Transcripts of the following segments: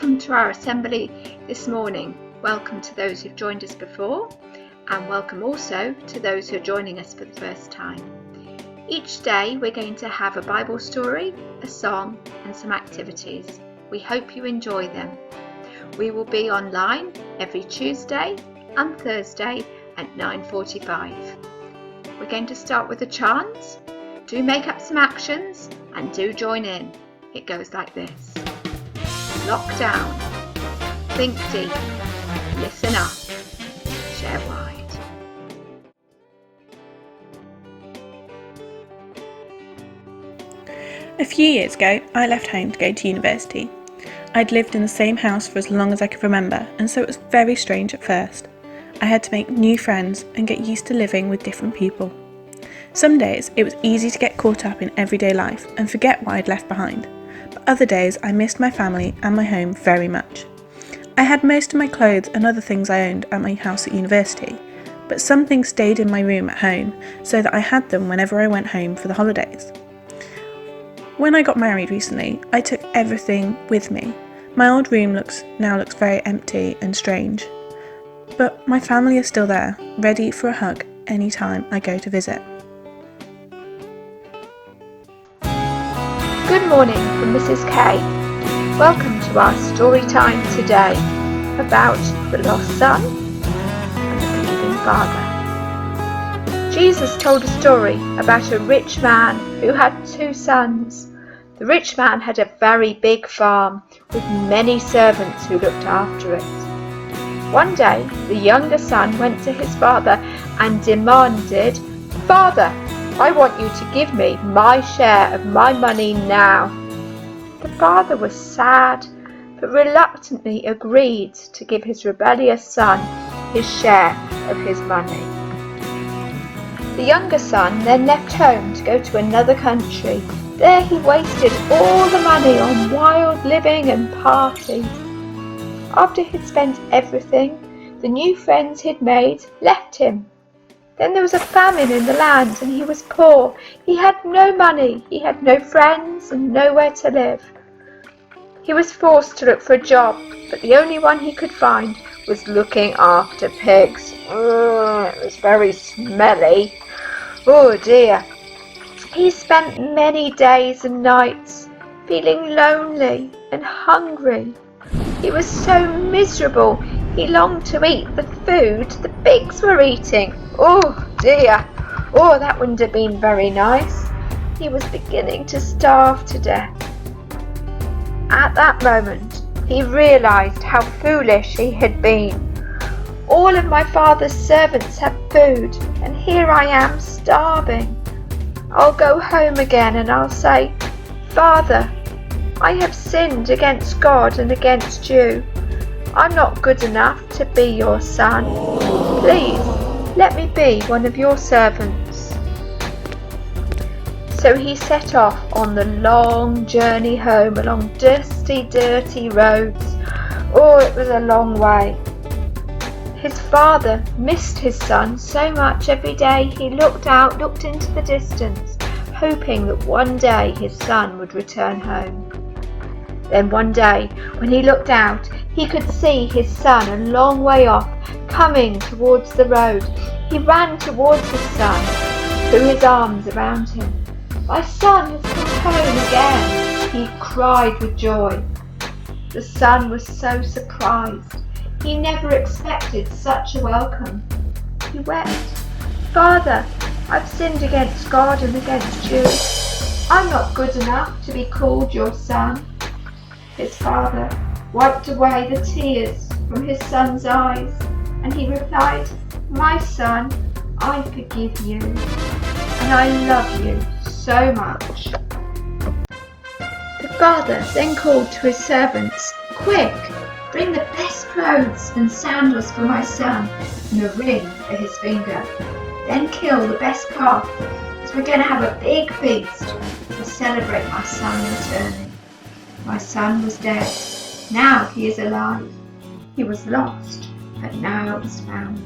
Welcome to our assembly this morning. Welcome to those who've joined us before, and welcome also to those who are joining us for the first time. Each day we're going to have a Bible story, a song and some activities. We hope you enjoy them. We will be online every Tuesday and Thursday at 9:45. We're going to start with a chant. Do make up some actions and do join in. It goes like this. Lock down, think deep, listen up, share wide. A few years ago, I left home to go to university. I'd lived in the same house for as long as I could remember, and so it was very strange at first. I had to make new friends and get used to living with different people. Some days it was easy to get caught up in everyday life and forget what I'd left behind. But other days I missed my family and my home very much. I had most of my clothes and other things I owned at my house at university, but some things stayed in my room at home so that I had them whenever I went home for the holidays. When I got married recently, I took everything with me. My old room now looks very empty and strange, but my family is still there, ready for a hug anytime I go to visit. Good morning from Mrs. K. Welcome to our story time today about the lost son and the believing father. Jesus told a story about a rich man who had two sons. The rich man had a very big farm with many servants who looked after it. One day, the younger son went to his father and demanded, "Father, I want you to give me my share of my money now." The father was sad, but reluctantly agreed to give his rebellious son his share of his money. The younger son then left home to go to another country. There he wasted all the money on wild living and parties. After he'd spent everything, the new friends he'd made left him. Then there was a famine in the land and he was poor. He had no money, he had no friends and nowhere to live. He was forced to look for a job, but the only one he could find was looking after pigs. It was very smelly. Oh dear. He spent many days and nights feeling lonely and hungry. He was so miserable, he longed to eat the food the pigs were eating. Oh dear, that wouldn't have been very nice. He was beginning to starve to death. At that moment, he realised how foolish he had been. All of my father's servants have food, and here I am starving. I'll go home again and I'll say, "Father, I have sinned against God and against you. I'm not good enough to be your son. Please, let me be one of your servants." So he set off on the long journey home along dusty, dirty roads. It was a long way. His father missed his son so much every day he looked into the distance, hoping that one day his son would return home. Then one day, when he looked out, he could see his son a long way off, coming towards the road. He ran towards his son, threw his arms around him. "My son has come home again," he cried with joy. The son was so surprised. He never expected such a welcome. He wept. "Father, I've sinned against God and against you. I'm not good enough to be called your son." His father wiped away the tears from his son's eyes, and he replied, "My son, I forgive you, and I love you so much." The father then called to his servants, "Quick, bring the best clothes and sandals for my son, and a ring for his finger. Then kill the best calf, so we're going to have a big feast to celebrate my son returning. My son was dead, now he is alive. He was lost, but now is found."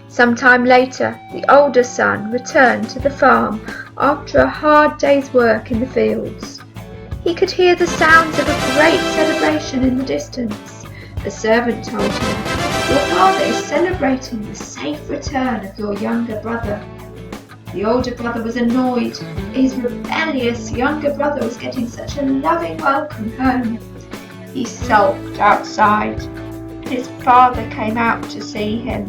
Sometime later, the older son returned to the farm after a hard day's work in the fields. He could hear the sounds of a great celebration in the distance. The servant told him, "Your father is celebrating the safe return of your younger brother." The older brother was annoyed. His rebellious younger brother was getting such a loving welcome home. He sulked outside. His father came out to see him.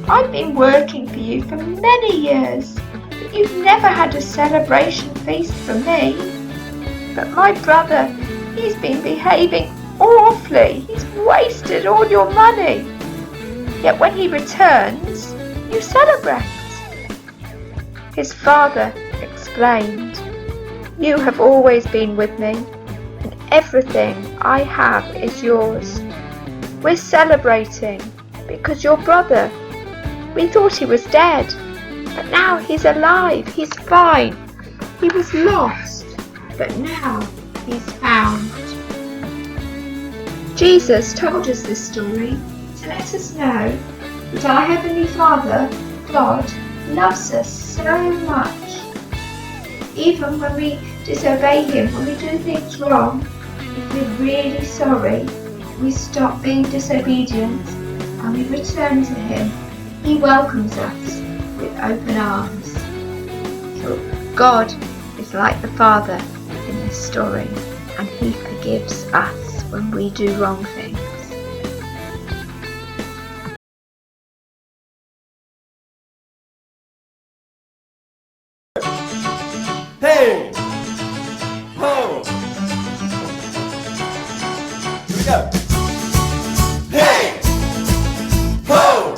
"I've been working for you for many years, but you've never had a celebration feast for me. But my brother, he's been behaving awfully. He's wasted all your money. Yet when he returns, you celebrate." His father explained, "You have always been with me, and everything I have is yours. We're celebrating because your brother, we thought he was dead, but now he's alive, he's fine. He was lost, but now he's found." Jesus told us this story to let us know that our Heavenly Father, God, loves us so much. Even when we disobey Him, when we do things wrong, if we're really sorry, we stop being disobedient and we return to Him, He welcomes us with open arms. So God is like the Father in this story, and He forgives us when we do wrong things. Hey! Ho! Here we go. Hey! Ho!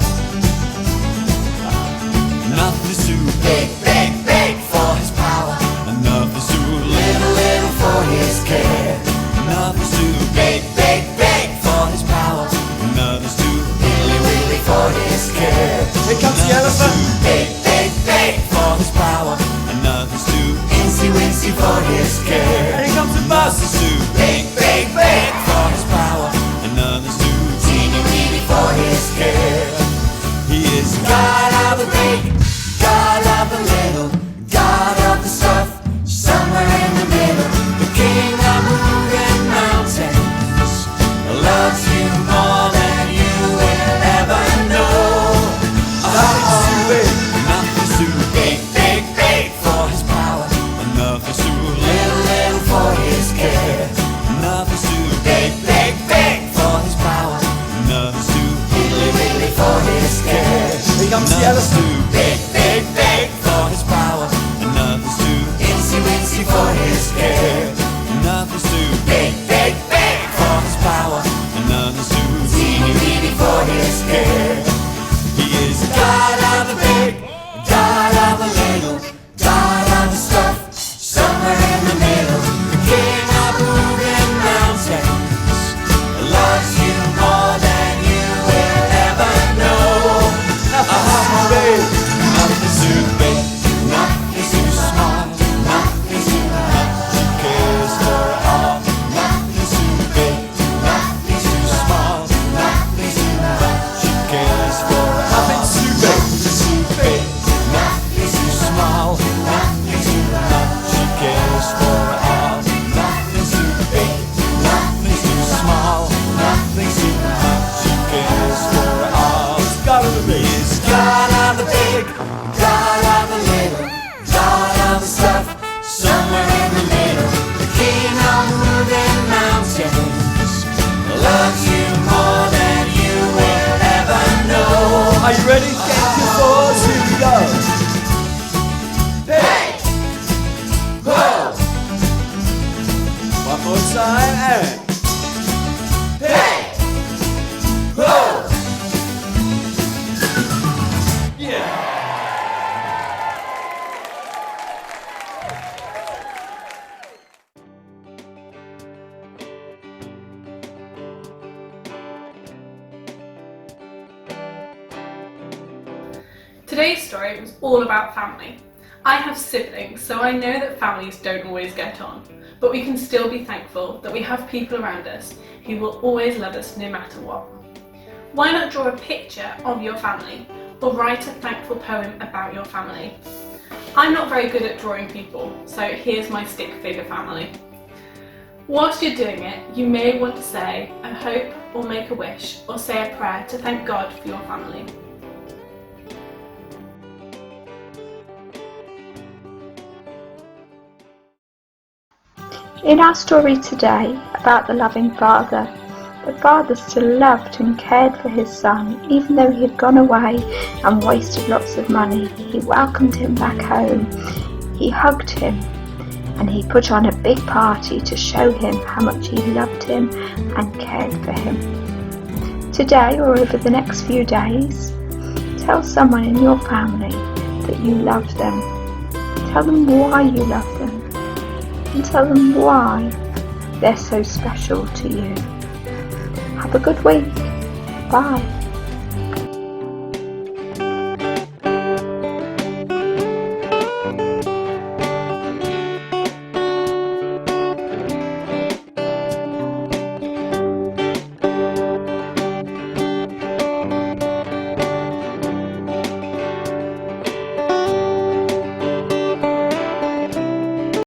Nothing's too big, big, big for His power. And nothing's too little, little for His care. Nothing's too big, big, big for His power. And nothing's too really, really for His care. Here comes the elephant. Big, big, big for His power. And nothing's too wincy for His care. And here comes the bus. Nothing's too big, big, big for His power. And nothing's too teeny, weeny for His care. He is God of the big, God of the little, God of the stuff, somewhere in the middle. The King of moving mountains loves you more than you will ever know. Nothing's too big, nothing's too big, big, big for His power. Nothing's too little, little for His care. Nothing's too big, big, big for His power. Nothing's too really, really for His care. Here comes the elephant. Too big, big, big for His power. And nothing's too insy, wincy for His care. Nothing's too big, big, big for His power. And nothing's too teeny, weeny for His care. He is God of the big, God of the little, God of the stuff, somewhere in the middle. The King of moving mountains loves you more than you will ever know. Nothing's too big, nothing's too small, nothing's too much. He cares for all. Nothing's too big, nothing's too small, nothing's too much. He cares for all. Nothing's too big, nothing's too small, nothing's too much. He cares for all. Nothing's too big, nothing's too small, nothing's too much. He cares for all. He's God of the big, He's God of the big, God of the little, God of the stuff, somewhere in the middle. The King of moving mountains loves you more than you will ever know. Are you ready? Get your thoughts. Here we go. Hey! Ho! One more time and hey! Ho! Yeah! Today's story was all about family. I have siblings, so I know that families don't always get on, but we can still be thankful that we have people around us who will always love us no matter what. Why not draw a picture of your family or write a thankful poem about your family? I'm not very good at drawing people, so here's my stick figure family. Whilst you're doing it, you may want to say a hope or make a wish or say a prayer to thank God for your family. In our story today about the loving father, the father still loved and cared for his son, even though he had gone away and wasted lots of money. He welcomed him back home, he hugged him, and he put on a big party to show him how much he loved him and cared for him. Today, or over the next few days, tell someone in your family that you love them. Tell them why you love them, and tell them why they're so special to you. Have a good week. Bye.